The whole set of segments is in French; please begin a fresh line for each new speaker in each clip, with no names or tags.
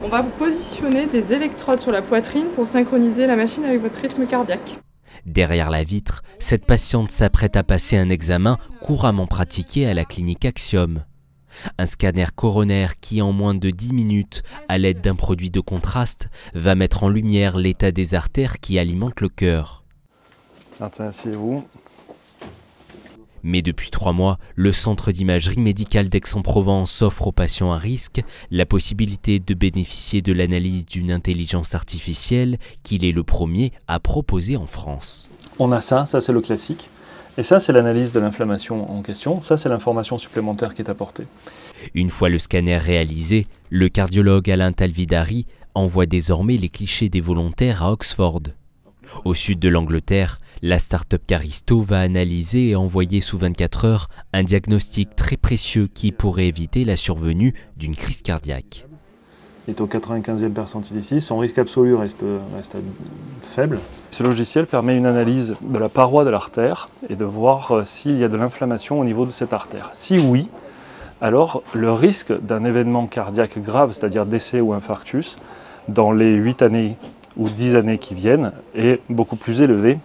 On va vous positionner des électrodes sur la poitrine pour synchroniser la machine avec votre rythme cardiaque.
Derrière la vitre, cette patiente s'apprête à passer un examen couramment pratiqué à la clinique Axiom. Un scanner coronaire qui, en moins de 10 minutes, à l'aide d'un produit de contraste, va mettre en lumière l'état des artères qui alimentent le cœur.
Asseyez-vous.
Mais depuis 3 mois, le Centre d'imagerie médicale d'Aix-en-Provence offre aux patients à risque la possibilité de bénéficier de l'analyse d'une intelligence artificielle qu'il est le premier à proposer en France.
On a ça c'est le classique. Et ça, c'est l'analyse de l'inflammation en question. Ça, c'est l'information supplémentaire qui est apportée.
Une fois le scanner réalisé, le cardiologue Alain Talvidari envoie désormais les clichés des volontaires à Oxford. Au sud de l'Angleterre, la start-up Caristo va analyser et envoyer sous 24 heures un diagnostic très précieux qui pourrait éviter la survenue d'une crise cardiaque.
Il est au 95e percentile ici, son risque absolu reste faible. Ce logiciel permet une analyse de la paroi de l'artère et de voir s'il y a de l'inflammation au niveau de cette artère. Si oui, alors le risque d'un événement cardiaque grave, c'est-à-dire décès ou infarctus, dans les 8 années ou 10 années qui viennent, est beaucoup plus élevé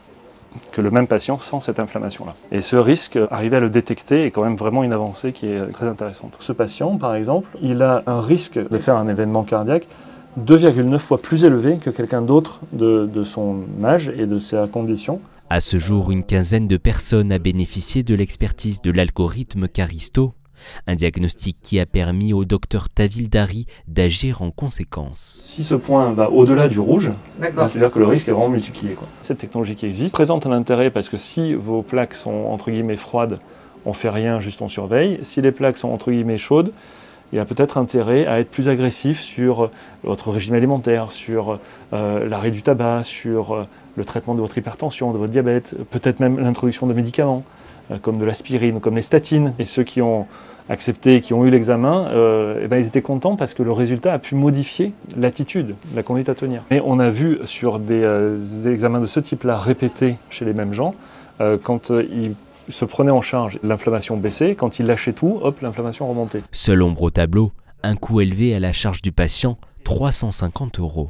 que le même patient sans cette inflammation-là. Et ce risque, arriver à le détecter, est quand même vraiment une avancée qui est très intéressante. Ce patient, par exemple, il a un risque de faire un événement cardiaque 2,9 fois plus élevé que quelqu'un d'autre de son âge et de sa condition.
À ce jour, une quinzaine de personnes a bénéficié de l'expertise de l'algorithme Caristo, un diagnostic qui a permis au docteur Talvidari d'agir en conséquence.
Si ce point va au-delà du rouge, c'est-à-dire que le risque est vraiment multiplié. Cette technologie qui existe présente un intérêt parce que si vos plaques sont entre guillemets froides, on fait rien, juste on surveille. Si les plaques sont entre guillemets chaudes, il y a peut-être intérêt à être plus agressif sur votre régime alimentaire, sur l'arrêt du tabac, sur le traitement de votre hypertension, de votre diabète, peut-être même l'introduction de médicaments comme de l'aspirine, comme les statines. Et ceux qui ont accepté, qui ont eu l'examen, ils étaient contents parce que le résultat a pu modifier l'attitude, la conduite à tenir. Mais on a vu sur des examens de ce type-là répétés chez les mêmes gens, quand ils se prenaient en charge, l'inflammation baissait, quand ils lâchaient tout, hop, l'inflammation remontait.
Seule ombre au tableau, un coût élevé à la charge du patient, 350 €.